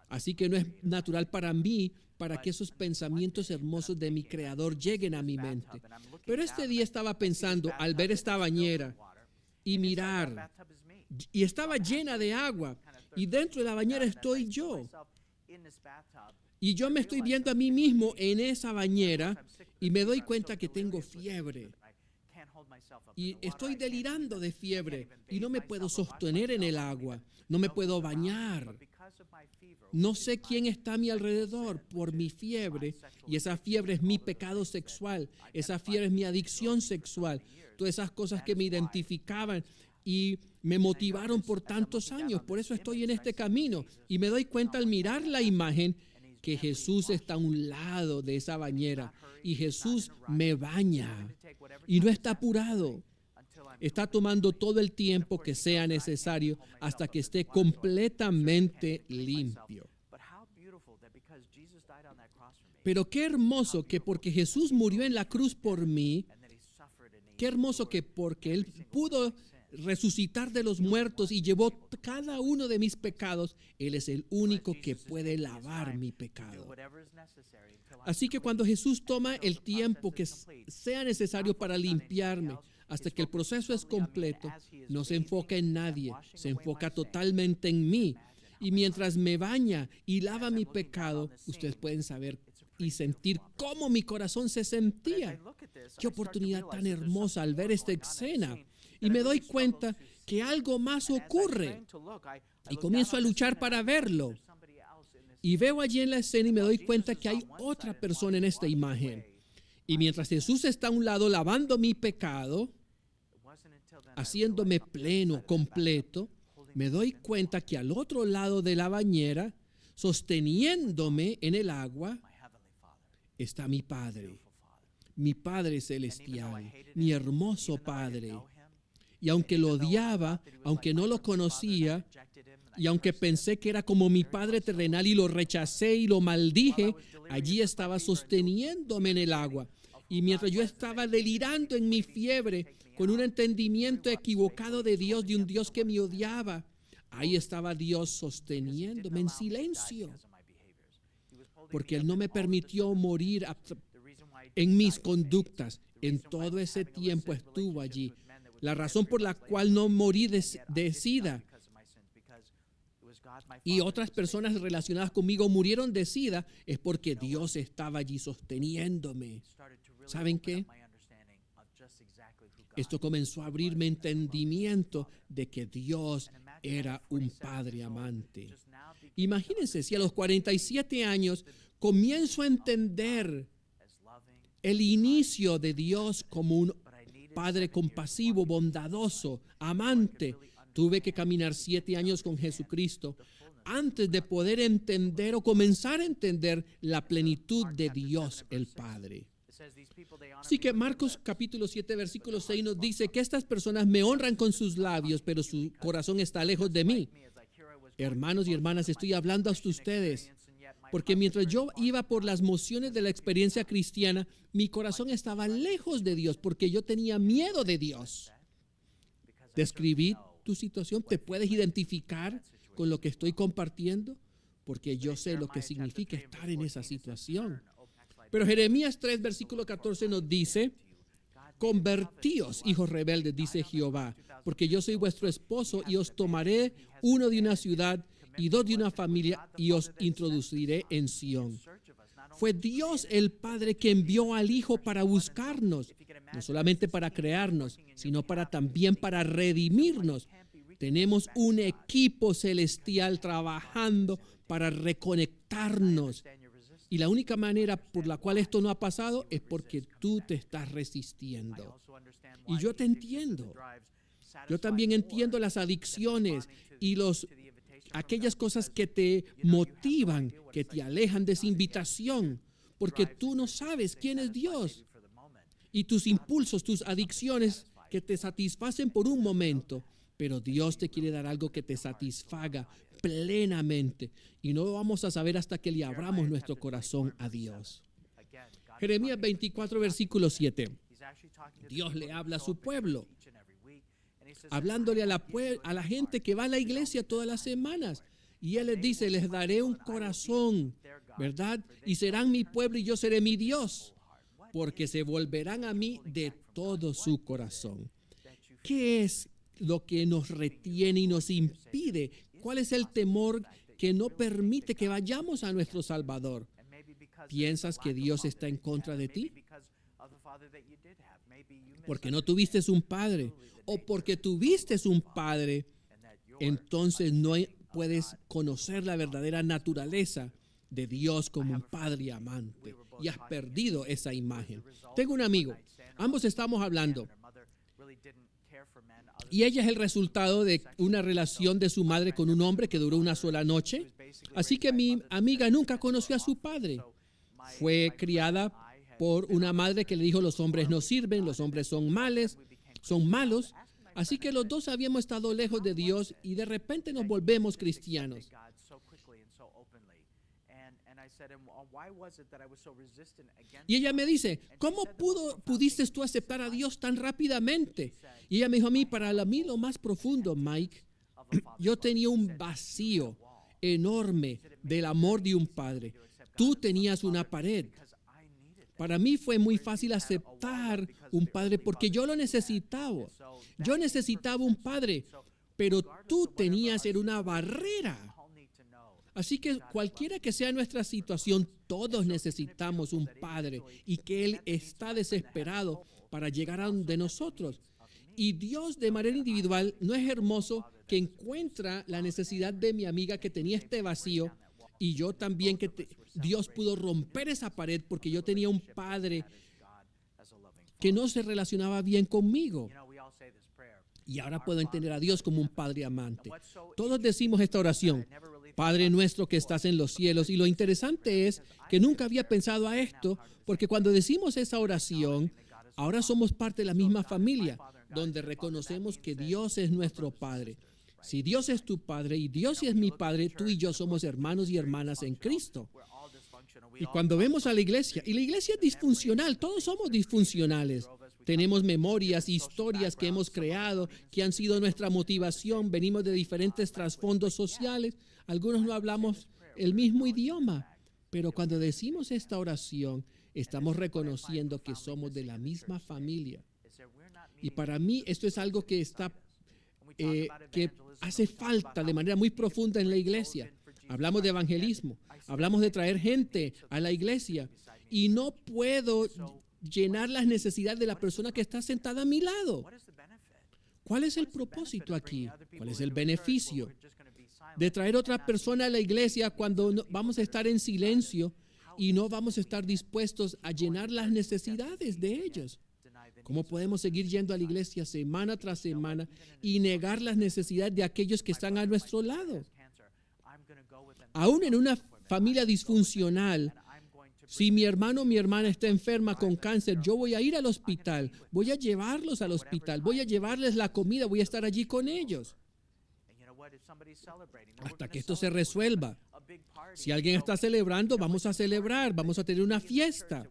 Así que no es natural para mí para que esos pensamientos hermosos de mi Creador lleguen a mi mente. Pero este día estaba pensando al ver esta bañera y mirar, y estaba llena de agua. Y dentro de la bañera estoy yo. Y yo me estoy viendo a mí mismo en esa bañera y me doy cuenta que tengo fiebre. Y estoy delirando de fiebre y no me puedo sostener en el agua. No me puedo bañar. No sé quién está a mi alrededor por mi fiebre. Y esa fiebre es mi pecado sexual. Esa fiebre es mi adicción sexual. Todas esas cosas que me identificaban y me motivaron por tantos años. Por eso estoy en este camino. Y me doy cuenta al mirar la imagen que Jesús está a un lado de esa bañera. Y Jesús me baña. Y no está apurado. Está tomando todo el tiempo que sea necesario hasta que esté completamente limpio. Pero qué hermoso que porque Jesús murió en la cruz por mí, qué hermoso que porque Él pudo resucitar de los muertos y llevó cada uno de mis pecados, Él es el único que puede lavar mi pecado. Así que cuando Jesús toma el tiempo que sea necesario para limpiarme, hasta que el proceso es completo, no se enfoca en nadie, se enfoca totalmente en mí. Y mientras me baña y lava mi pecado, ustedes pueden saber y sentir cómo mi corazón se sentía. Qué oportunidad tan hermosa al ver esta escena. Y me doy cuenta que algo más ocurre. Y comienzo a luchar para verlo. Y veo allí en la escena y me doy cuenta que hay otra persona en esta imagen. Y mientras Jesús está a un lado lavando mi pecado, haciéndome pleno, completo, me doy cuenta que al otro lado de la bañera, sosteniéndome en el agua, está mi Padre celestial, mi hermoso Padre. Y aunque lo odiaba, aunque no lo conocía, y aunque pensé que era como mi padre terrenal y lo rechacé y lo maldije, allí estaba sosteniéndome en el agua. Y mientras yo estaba delirando en mi fiebre, con un entendimiento equivocado de Dios, de un Dios que me odiaba, ahí estaba Dios sosteniéndome en silencio. Porque Él no me permitió morir en mis conductas. En todo ese tiempo estuvo allí. La razón por la cual no morí de SIDA y otras personas relacionadas conmigo murieron de SIDA es porque Dios estaba allí sosteniéndome. ¿Saben qué? Esto comenzó a abrirme entendimiento de que Dios era un Padre amante. Imagínense si a los 47 años comienzo a entender el inicio de Dios como un Padre compasivo, bondadoso, amante. Tuve que caminar 7 años con Jesucristo antes de poder entender o comenzar a entender la plenitud de Dios el Padre. Así que Marcos capítulo 7, versículo 6 nos dice que estas personas me honran con sus labios, pero su corazón está lejos de mí. Hermanos y hermanas, estoy hablando a ustedes, porque mientras yo iba por las mociones de la experiencia cristiana, mi corazón estaba lejos de Dios, porque yo tenía miedo de Dios. Describí tu situación, ¿te puedes identificar con lo que estoy compartiendo? Porque yo sé lo que significa estar en esa situación. Pero Jeremías 3, versículo 14 nos dice: convertíos, hijos rebeldes, dice Jehová, porque yo soy vuestro esposo y os tomaré uno de una ciudad y dos de una familia y os introduciré en Sión. Fue Dios el Padre que envió al Hijo para buscarnos, no solamente para crearnos, sino también para redimirnos. Tenemos un equipo celestial trabajando para reconectarnos. Y la única manera por la cual esto no ha pasado es porque tú te estás resistiendo. Y yo te entiendo. Yo también entiendo las adicciones y aquellas cosas que te motivan, que te alejan de esa invitación, porque tú no sabes quién es Dios. Y tus impulsos, tus adicciones que te satisfacen por un momento, pero Dios te quiere dar algo que te satisfaga plenamente. Y no lo vamos a saber hasta que le abramos nuestro corazón a Dios. Jeremías 24, versículo 7. Dios le habla a su pueblo, hablándole a la gente que va a la iglesia todas las semanas. Y Él les dice: les daré un corazón, ¿verdad? Y serán mi pueblo y yo seré mi Dios, porque se volverán a mí de todo su corazón. ¿Qué es lo que nos retiene y nos impide? ¿Cuál es el temor que no permite que vayamos a nuestro Salvador? ¿Piensas que Dios está en contra de ti? Porque no tuviste un padre, o porque tuviste un padre, entonces no puedes conocer la verdadera naturaleza de Dios como un padre amante, y has perdido esa imagen. Tengo un amigo, ambos estamos hablando, y ella es el resultado de una relación de su madre con un hombre que duró una sola noche. Así que mi amiga nunca conoció a su padre. Fue criada por una madre que le dijo: los hombres no sirven, los hombres son malos. Así que los dos habíamos estado lejos de Dios y de repente nos volvemos cristianos. Y ella me dice: ¿cómo pudiste tú aceptar a Dios tan rápidamente? Y ella me dijo a mí: para mí lo más profundo, Mike, yo tenía un vacío enorme del amor de un padre. Tú tenías una pared. Para mí fue muy fácil aceptar un padre porque yo lo necesitaba. Yo necesitaba un padre, pero tú tenías una barrera. Así que cualquiera que sea nuestra situación, todos necesitamos un padre y que Él está desesperado para llegar a donde nosotros. Y Dios, de manera individual, ¿no es hermoso que encuentra la necesidad de mi amiga que tenía este vacío? Y yo también, Dios pudo romper esa pared porque yo tenía un padre que no se relacionaba bien conmigo. Y ahora puedo entender a Dios como un padre amante. Todos decimos esta oración: Padre nuestro que estás en los cielos. Y lo interesante es que nunca había pensado a esto, porque cuando decimos esa oración, ahora somos parte de la misma familia, donde reconocemos que Dios es nuestro Padre. Si Dios es tu Padre y Dios es mi Padre, tú y yo somos hermanos y hermanas en Cristo. Y cuando vemos a la iglesia, y la iglesia es disfuncional, todos somos disfuncionales. Tenemos memorias, historias que hemos creado, que han sido nuestra motivación. Venimos de diferentes trasfondos sociales. Algunos no hablamos el mismo idioma. Pero cuando decimos esta oración, estamos reconociendo que somos de la misma familia. Y para mí esto es algo que que hace falta de manera muy profunda en la iglesia. Hablamos de evangelismo, hablamos de traer gente a la iglesia, y no puedo llenar las necesidades de la persona que está sentada a mi lado. ¿Cuál es el propósito aquí? ¿Cuál es el beneficio de traer otra persona a la iglesia cuando vamos a estar en silencio y no vamos a estar dispuestos a llenar las necesidades de ellos? ¿Cómo podemos seguir yendo a la iglesia semana tras semana y negar las necesidades de aquellos que están a nuestro lado? Aún en una familia disfuncional, Si mi hermano o mi hermana está enferma con cáncer, yo voy a ir al hospital, voy a llevarlos al hospital, voy a llevarles la comida, voy a estar allí con ellos hasta que esto se resuelva. Si alguien está celebrando, vamos a celebrar, vamos a tener una fiesta.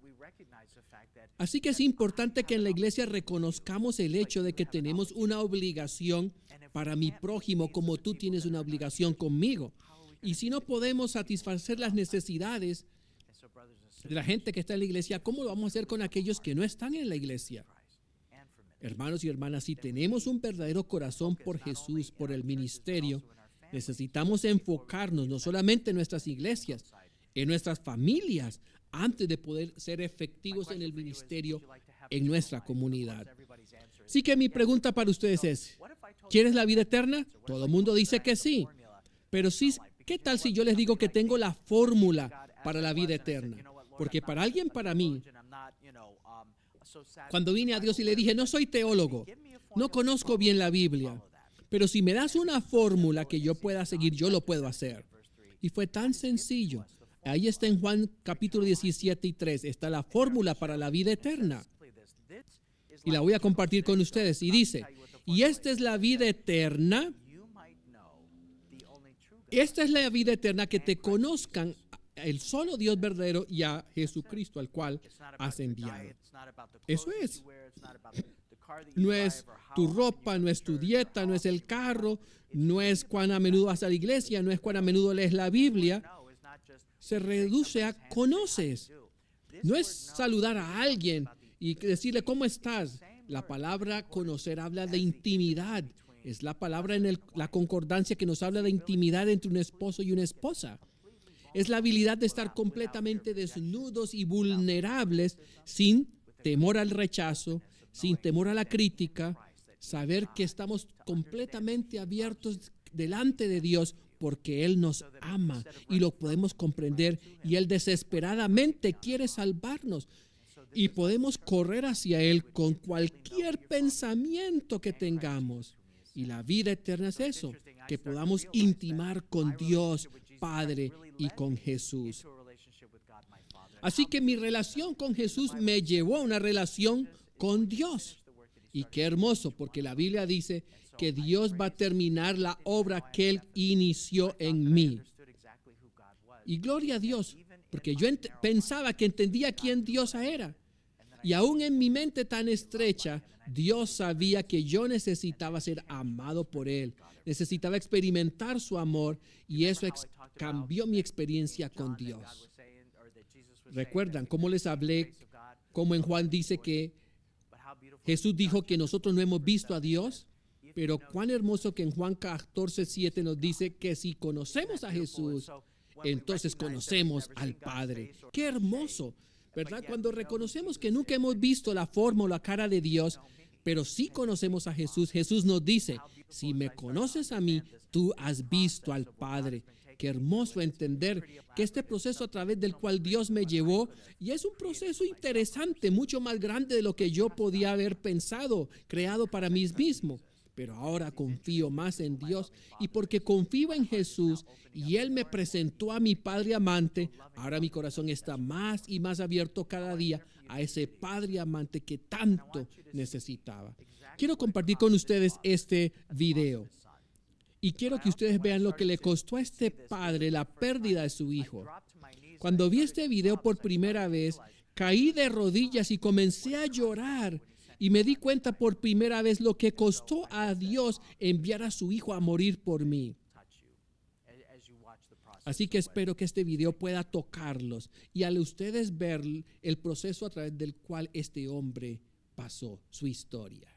Así que es importante que en la iglesia reconozcamos el hecho de que tenemos una obligación para mi prójimo como tú tienes una obligación conmigo. Y si no podemos satisfacer las necesidades de la gente que está en la iglesia, ¿cómo lo vamos a hacer con aquellos que no están en la iglesia? Hermanos y hermanas, si tenemos un verdadero corazón por Jesús, por el ministerio, necesitamos enfocarnos no solamente en nuestras iglesias, en nuestras familias, antes de poder ser efectivos en el ministerio en nuestra comunidad. Así que mi pregunta para ustedes es, ¿quieres la vida eterna? Todo el mundo dice que sí, pero sí, ¿qué tal si yo les digo que tengo la fórmula para la vida eterna? Porque para alguien, para mí, cuando vine a Dios y le dije, no soy teólogo, no conozco bien la Biblia, pero si me das una fórmula que yo pueda seguir, yo lo puedo hacer. Y fue tan sencillo. Ahí está en Juan capítulo 17:3, está la fórmula para la vida eterna. Y la voy a compartir con ustedes. Y dice, y esta es la vida eterna. Esta es la vida eterna, que te conozcan el solo Dios verdadero y a Jesucristo, al cual has enviado. Eso es. No es tu ropa, no es tu dieta, no es el carro, no es cuán a menudo vas a la iglesia, no es cuán a menudo lees la Biblia. Se reduce a conoces. No es saludar a alguien y decirle ¿cómo estás? La palabra conocer habla de intimidad. Es la palabra en la concordancia que nos habla de intimidad entre un esposo y una esposa. Es la habilidad de estar completamente desnudos y vulnerables sin temor al rechazo, sin temor a la crítica, saber que estamos completamente abiertos delante de Dios porque Él nos ama y lo podemos comprender y Él desesperadamente quiere salvarnos y podemos correr hacia Él con cualquier pensamiento que tengamos. Y la vida eterna es eso, que podamos intimar con Dios Padre y con Jesús. Así que mi relación con Jesús me llevó a una relación con Dios. Y qué hermoso, porque la Biblia dice que Dios va a terminar la obra que Él inició en mí. Y gloria a Dios, porque yo pensaba que entendía quién Dios era. Y aún en mi mente tan estrecha, Dios sabía que yo necesitaba ser amado por Él. Necesitaba experimentar su amor y eso cambió mi experiencia con Dios. ¿Recuerdan cómo les hablé? Como en Juan dice que Jesús dijo que nosotros no hemos visto a Dios, pero cuán hermoso que en Juan 14:7 nos dice que si conocemos a Jesús, entonces conocemos al Padre. ¡Qué hermoso! ¿Verdad? Cuando reconocemos que nunca hemos visto la forma o la cara de Dios, pero sí conocemos a Jesús, Jesús nos dice, si me conoces a mí, tú has visto al Padre. Qué hermoso entender que este proceso a través del cual Dios me llevó, y es un proceso interesante, mucho más grande de lo que yo podía haber pensado, creado para mí mismo. Pero ahora confío más en Dios y porque confío en Jesús y Él me presentó a mi Padre amante, ahora mi corazón está más y más abierto cada día a ese Padre amante que tanto necesitaba. Quiero compartir con ustedes este video y quiero que ustedes vean lo que le costó a este padre la pérdida de su hijo. Cuando vi este video por primera vez, caí de rodillas y comencé a llorar. Y me di cuenta por primera vez lo que costó a Dios enviar a su hijo a morir por mí. Así que espero que este video pueda tocarlos y al ustedes ver el proceso a través del cual este hombre pasó, su historia.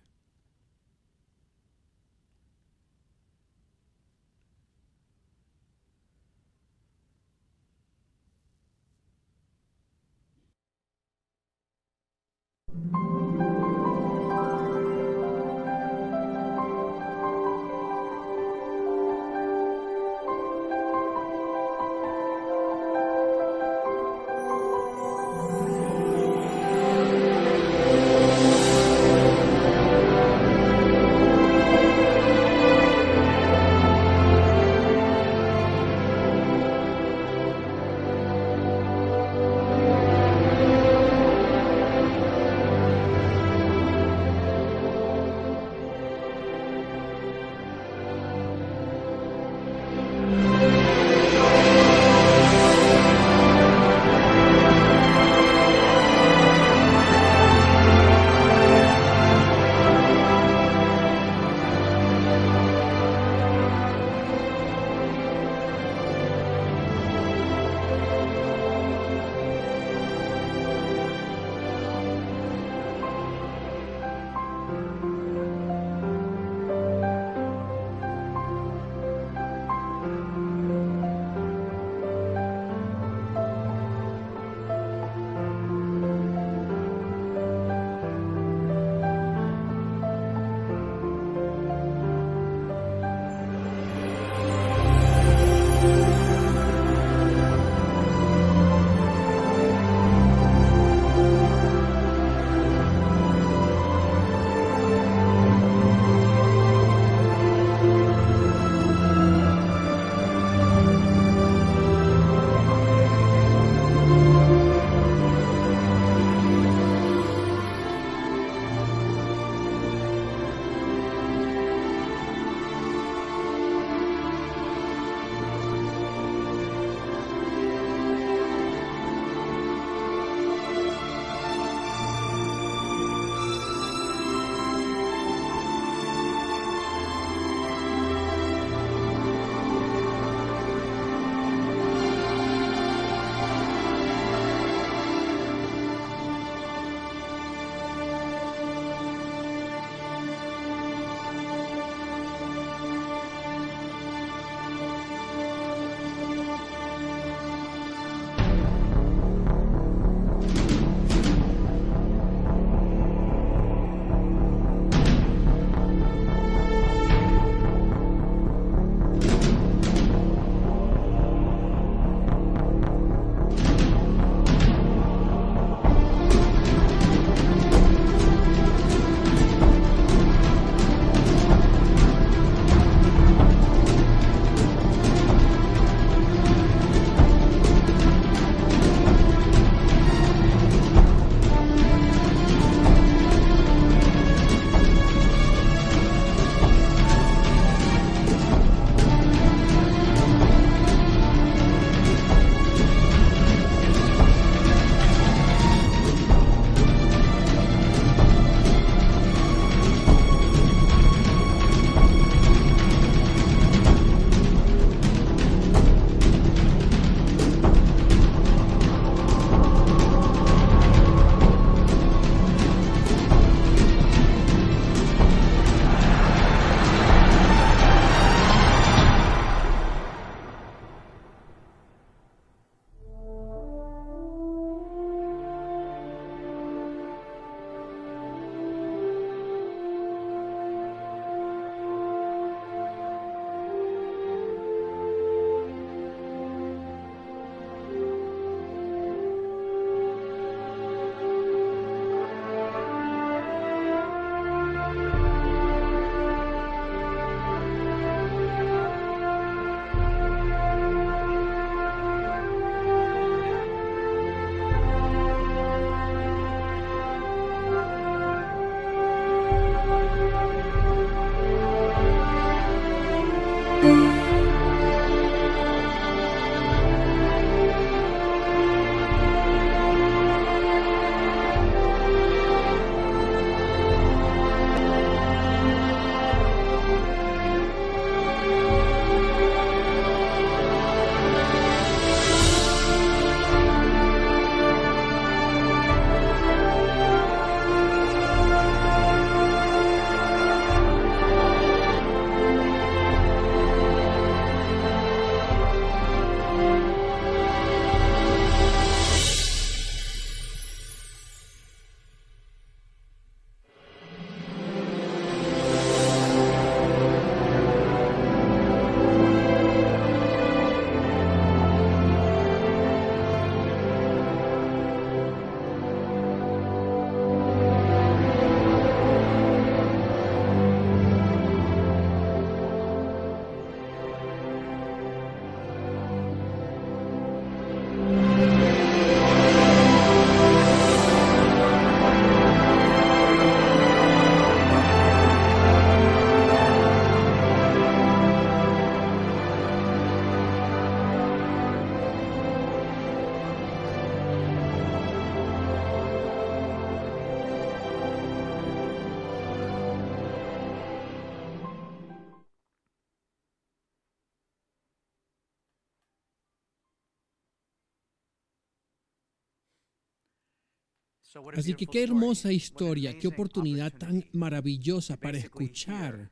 Así que qué hermosa historia, qué oportunidad tan maravillosa para escuchar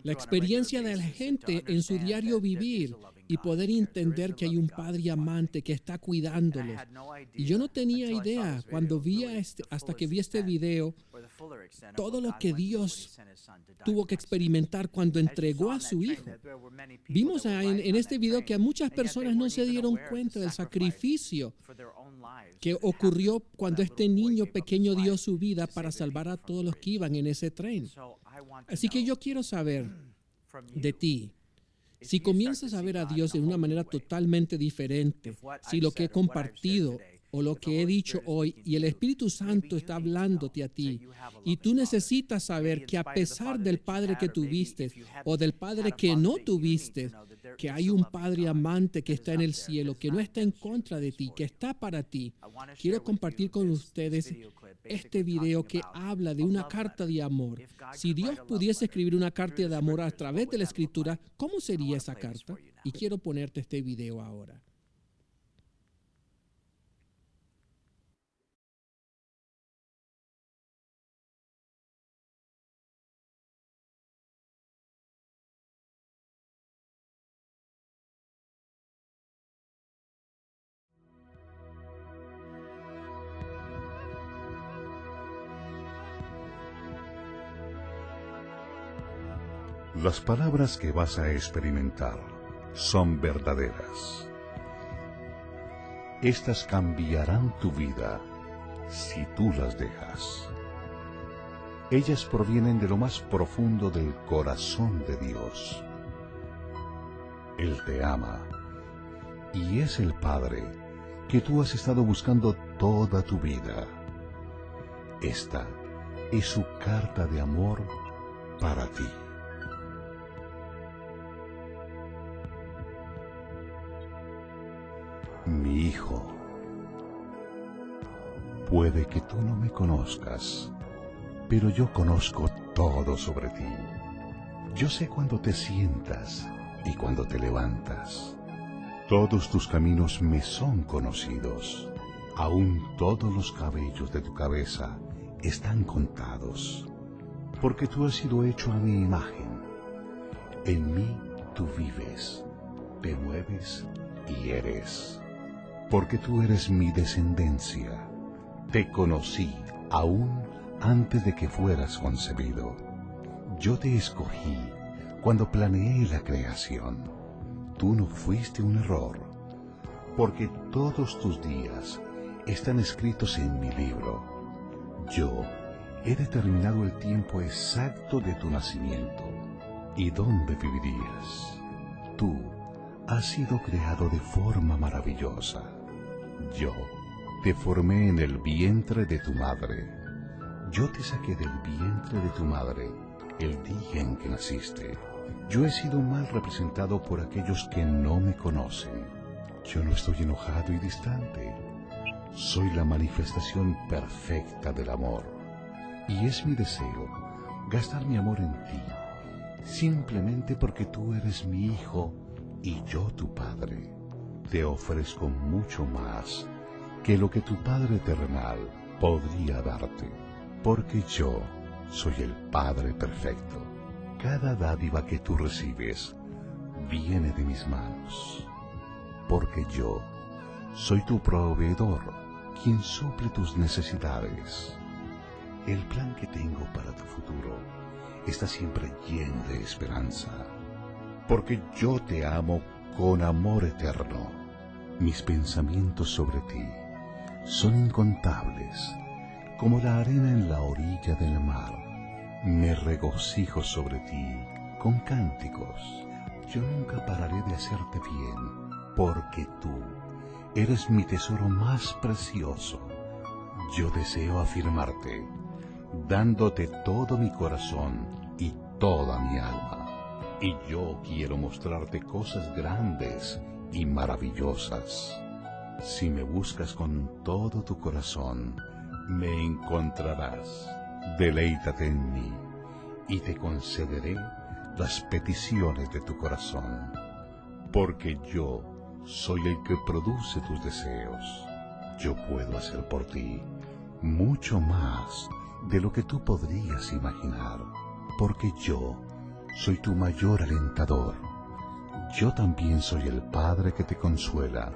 la experiencia de la gente en su diario vivir y poder entender que hay un Padre amante que está cuidándolos. Y yo no tenía idea cuando hasta que vi este video, todo lo que Dios tuvo que experimentar cuando entregó a su Hijo. Vimos en este video que a muchas personas no se dieron cuenta del sacrificio que ocurrió cuando este niño pequeño dio su vida para salvar a todos los que iban en ese tren. Así que yo quiero saber de ti, si comienzas a ver a Dios de una manera totalmente diferente, si lo que he compartido o lo que he dicho hoy y el Espíritu Santo está hablándote a ti y tú necesitas saber que a pesar del Padre que tuviste o del Padre que no tuviste, que hay un Padre amante que está en el cielo, que no está en contra de ti, que está para ti. Quiero compartir con ustedes este video que habla de una carta de amor. Si Dios pudiese escribir una carta de amor a través de la Escritura, ¿cómo sería esa carta? Y quiero ponerte este video ahora. Las palabras que vas a experimentar son verdaderas. Estas cambiarán tu vida si tú las dejas. Ellas provienen de lo más profundo del corazón de Dios. Él te ama y es el Padre que tú has estado buscando toda tu vida. Esta es su carta de amor para ti. Mi hijo, puede que tú no me conozcas, pero yo conozco todo sobre ti. Yo sé cuándo te sientas y cuándo te levantas. Todos tus caminos me son conocidos. Aún todos los cabellos de tu cabeza están contados, porque tú has sido hecho a mi imagen. En mí tú vives, te mueves y eres. Porque tú eres mi descendencia. Te conocí aún antes de que fueras concebido. Yo te escogí cuando planeé la creación. Tú no fuiste un error, porque todos tus días están escritos en mi libro. Yo he determinado el tiempo exacto de tu nacimiento y dónde vivirías. Tú has sido creado de forma maravillosa. Yo te formé en el vientre de tu madre. Yo te saqué del vientre de tu madre el día en que naciste. Yo he sido mal representado por aquellos que no me conocen. Yo no estoy enojado y distante. Soy la manifestación perfecta del amor. Y es mi deseo gastar mi amor en ti, simplemente porque tú eres mi hijo y yo tu padre. Te ofrezco mucho más que lo que tu Padre terrenal podría darte, porque yo soy el Padre perfecto. Cada dádiva que tú recibes viene de mis manos, porque yo soy tu proveedor, quien suple tus necesidades. El plan que tengo para tu futuro está siempre lleno de esperanza, porque yo te amo con amor eterno. Mis pensamientos sobre ti son incontables, como la arena en la orilla del mar. Me regocijo sobre ti con cánticos. Yo nunca pararé de hacerte bien, porque tú eres mi tesoro más precioso. Yo deseo afirmarte, dándote todo mi corazón y toda mi alma. Y yo quiero mostrarte cosas grandes y maravillosas. Si me buscas con todo tu corazón, me encontrarás. Deleítate en mí y te concederé las peticiones de tu corazón, porque yo soy el que produce tus deseos. Yo puedo hacer por ti mucho más de lo que tú podrías imaginar, porque yo soy tu mayor alentador. Yo también soy el Padre que te consuela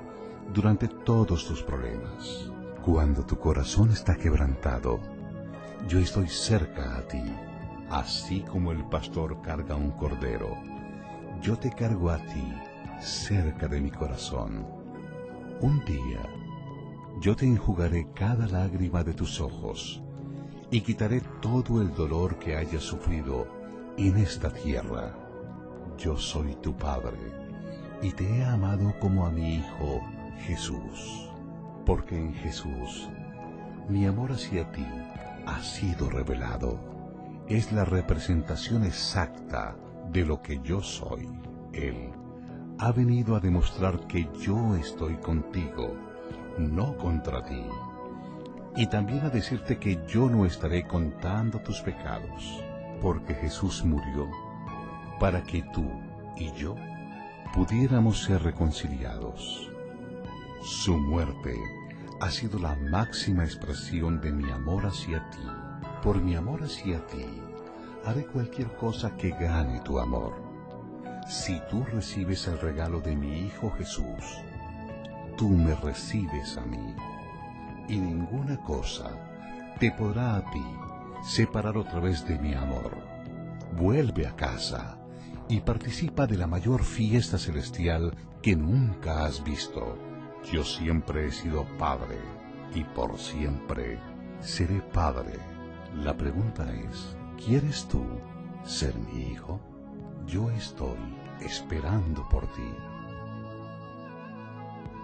durante todos tus problemas. Cuando tu corazón está quebrantado, yo estoy cerca a ti, así como el pastor carga un cordero. Yo te cargo a ti, cerca de mi corazón. Un día, yo te enjugaré cada lágrima de tus ojos y quitaré todo el dolor que hayas sufrido en esta tierra. Yo soy tu Padre y te he amado como a mi Hijo Jesús, porque en Jesús mi amor hacia ti ha sido revelado. Es la representación exacta de lo que yo soy. Él ha venido a demostrar que yo estoy contigo, no contra ti. Y también a decirte que yo no estaré contando tus pecados, porque Jesús murió para que tú y yo pudiéramos ser reconciliados. Su muerte ha sido la máxima expresión de mi amor hacia ti. Por mi amor hacia ti, haré cualquier cosa que gane tu amor. Si tú recibes el regalo de mi Hijo Jesús, tú me recibes a mí, y ninguna cosa te podrá a ti separar otra vez de mi amor. Vuelve a casa y participa de la mayor fiesta celestial que nunca has visto. Yo siempre he sido padre y por siempre seré padre. La pregunta es, ¿quieres tú ser mi hijo? Yo estoy esperando por ti.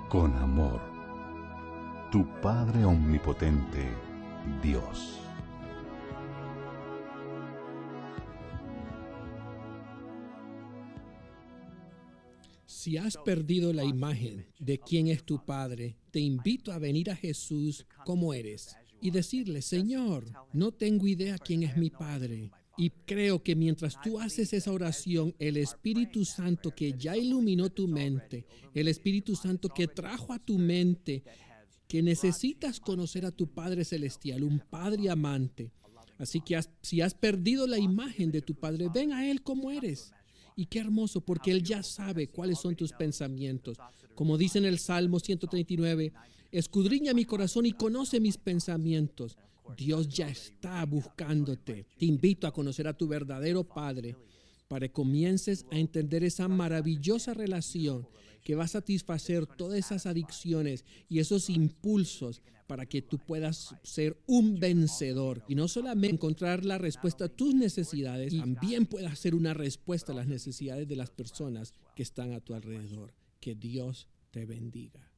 Con amor, tu Padre Omnipotente, Dios. Si has perdido la imagen de quién es tu Padre, te invito a venir a Jesús como eres y decirle, Señor, no tengo idea quién es mi Padre. Y creo que mientras tú haces esa oración, el Espíritu Santo que ya iluminó tu mente, el Espíritu Santo que trajo a tu mente que necesitas conocer a tu Padre Celestial, un Padre amante. Así que si has perdido la imagen de tu Padre, ven a Él como eres. Y qué hermoso, porque Él ya sabe cuáles son tus pensamientos. Como dice en el Salmo 139, escudriña mi corazón y conoce mis pensamientos. Dios ya está buscándote. Te invito a conocer a tu verdadero Padre para que comiences a entender esa maravillosa relación que va a satisfacer todas esas adicciones y esos impulsos para que tú puedas ser un vencedor y no solamente encontrar la respuesta a tus necesidades, también puedas ser una respuesta a las necesidades de las personas que están a tu alrededor. Que Dios te bendiga.